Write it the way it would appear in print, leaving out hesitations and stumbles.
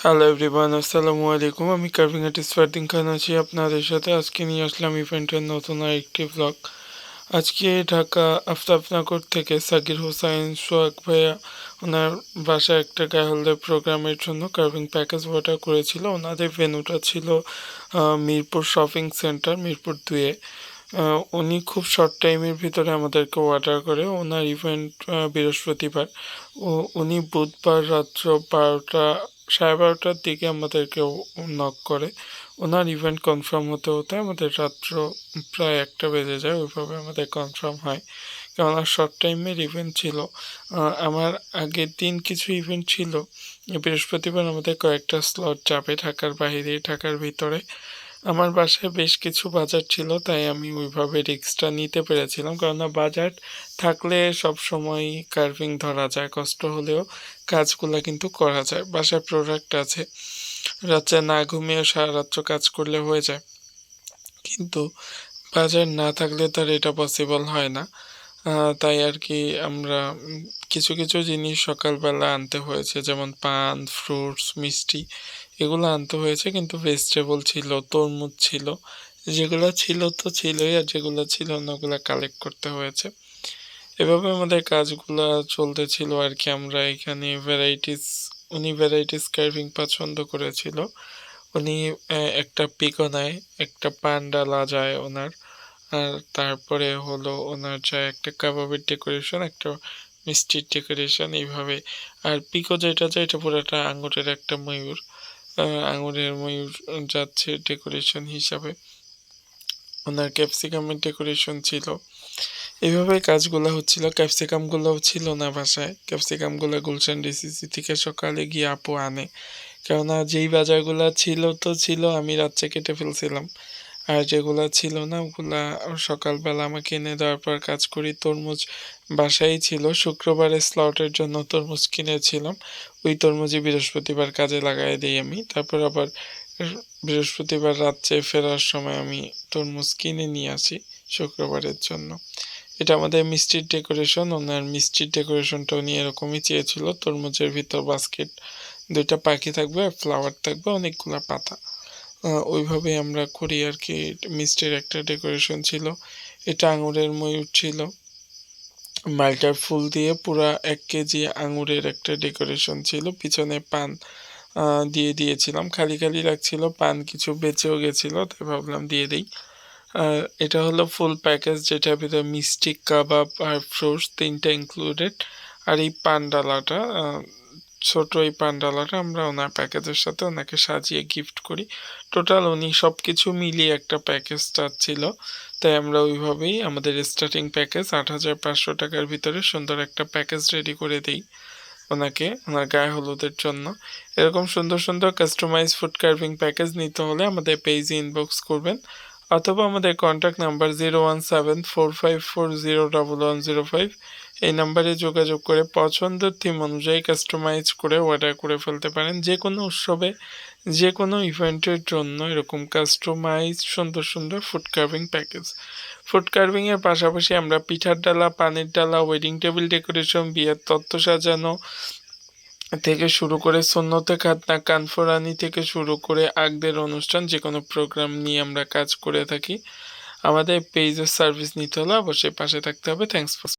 Hello everyone, আসসালামু আলাইকুম। আমি কার্ভিং আর্টিস্ট ফারদিন খান আছি আপনাদের সাথে। আজকে নিয়ে আসলাম ইভেন্টের নতুন আরেকটি ব্লগ। আজকে ঢাকা আফতাবনগর থেকে সাকির হোসাইন সোহাগ ভাইয়া ওনার বাসায় একটা গায়ে হলদের প্রোগ্রামের জন্য কার্ভিং প্যাকেজ অর্ডার করেছিল। ওনাদের ভেন্যুটা ছিল মিরপুর শপিং সেন্টার, মিরপুর 2-এ। উনি খুব শর্ট টাইমের ভিতরে আমাদেরকে অর্ডার করে। ওনার ইভেন্ট বৃহস্পতিবার, উনি বুধবার রাত্র 12:30টার দিকে আমাদেরকে নক করে। ওনার ইভেন্ট কনফার্ম হতে হতে আমাদের রাত্র প্রায় 1টা বেজে যায়। ওইভাবে আমাদের কনফার্ম হয়, কেননা শর্ট টাইমের ইভেন্ট ছিল। আমার আগের দিন কিছু ইভেন্ট ছিল। বৃহস্পতিবার আমাদের কয়েকটা স্লট যাবে, ঢাকার বাইরে, ঢাকার ভিতরে। আমার বাসায় বেশ কিছু বাজার ছিল, তাই আমি ওইভাবে রিস্কটা নিতে পেরেছিলাম, কেননা বাজার থাকলে সব সময় কার্ভিং ধরা যায়, কষ্ট হলেও কাজগুলো কিন্তু করা যায়। বাসায় প্রোডাক্ট আছে, রাত্রে না ঘুমিয়ে সারা রাত্র কাজ করলে হয়ে যায়, কিন্তু বাজার না থাকলে তার এটা পসিবল হয় না। তাই আর কি আমরা কিছু কিছু জিনিস সকালবেলা আনতে হয়েছে, যেমন পান, ফ্রুটস, মিষ্টি, এগুলো আনতে হয়েছে। কিন্তু ভেজিটেবল ছিল, তরমুজ ছিল, যেগুলো ছিল তো ছিলই, আর যেগুলো ছিল না ওগুলো কালেক্ট করতে হয়েছে। এভাবে আমাদের কাজগুলো চলতেছিল আর কি। আমরা এখানে উনি ভ্যারাইটিস কার্ভিং পছন্দ করেছিল। উনি একটা পিকো নেয়, একটা পান ডালা যায় ওনার, আর তারপরে হলো ওনার চায় একটা কাবাবের ডেকোরেশন, একটা মিষ্টির ডেকোরেশন, এইভাবে। আর পিকো যেটা যায় এটা পুরোটা আঙুরের একটা ময়ূর, আঙুরের ময়ূর যাচ্ছে ডেকোরেশন হিসাবে। ওনার ক্যাপসিকামের ডেকোরেশন ছিল। এইভাবে কাজগুলো হচ্ছিল। ক্যাপসিকামগুলোও ছিল না বাসায়। ক্যাপসিকামগুলো গুলশান ডিসিসি থেকে সকালে গিয়ে আপু আনে, কেননা যেই বাজারগুলো ছিল তো ছিল, আমি রাত্রে কেটে ফেলছিলাম। আর যেগুলা ছিল না ওগুলা সকালবেলা আমাকে এনে দেওয়ার পর কাজ করি। তরমুজ বাসায় ছিল, শুক্রবারের স্লটের জন্য তরমুজ কিনেছিলাম। ওই তরমুজই বৃহস্পতিবার কাজে লাগাই দিই আমি। তারপর আবার বৃহস্পতিবার রাত্রে ফেরার সময় আমি তরমুজ কিনে নিয়ে আসি শুক্রবারের জন্য। এটা আমাদের মিষ্টির ডেকোরেশন। ওনার মিষ্টির ডেকোরেশনটা উনি এরকমই চেয়েছিল, তরমুজের ভিতর বাস্কেট, 2টা পাখি থাকবে আর ফ্লাওয়ার থাকবে, অনেকগুলা পাতা। ওইভাবেই আমরা করি আর কি। মিষ্টির একটা ডেকোরেশন ছিল, এটা আঙুরের ময়ূর ছিল। মালটার ফুল দিয়ে পুরা 1 কেজি আঙুরের একটা ডেকোরেশন ছিল। পিছনে পান দিয়ে দিয়েছিলাম, খালি খালি লাগছিল, পান কিছু বেঁচেও গেছিল, তাই ভাবলাম দিয়ে দিই। এটা হলো ফুল প্যাকেজ, যেটার ভিতরে মিষ্টি, কাবাব আর ফ্রুটস 3টা ইনক্লুডেড। আর এই পানডালাটা, ছোট এই পানডালাটা আমরা ওনার প্যাকেজের সাথে ওনাকে সাজিয়ে গিফট করি। টোটাল উনি সব কিছু মিলিয়ে একটা প্যাকেজ ছিল, তাই আমরা ওইভাবেই আমাদের স্টার্টিং প্যাকেজ 8,500 টাকার ভিতরে সুন্দর একটা প্যাকেজ রেডি করে দিই ওনাকে, ওনার গায়ে হলুদের জন্য। এরকম সুন্দর সুন্দর কাস্টমাইজ ফুড কার্ভিং প্যাকেজ নিতে হলে আমাদের পেজে ইনবক্স করবেন, অথবা আমাদের কন্ট্যাক্ট নাম্বার 01745401105, এই নাম্বারে যোগাযোগ করে পছন্দের থিম অনুযায়ী কাস্টমাইজ করে অর্ডার করে ফেলতে পারেন। যে কোনো উৎসবে, যে কোনো ইভেন্টের জন্য এরকম কাস্টমাইজ সুন্দর সুন্দর ফুড কার্ভিং প্যাকেজ। ফুড কার্ভিংয়ের পাশাপাশি আমরা পিঠার ডালা, পানের ডালা, ওয়েডিং টেবিল ডেকোরেশন, বিয়ের তত্ত্ব সাজানো থেকে শুরু করে সুন্নতে খাতনা, কানফরানি থেকে শুরু করে আগদের অনুষ্ঠান, যে কোনো প্রোগ্রাম নিয়ে আমরা কাজ করে থাকি। আমাদের পেজের সার্ভিস নিতে হলে অবশ্যই পাশে থাকতে হবে। Thanks for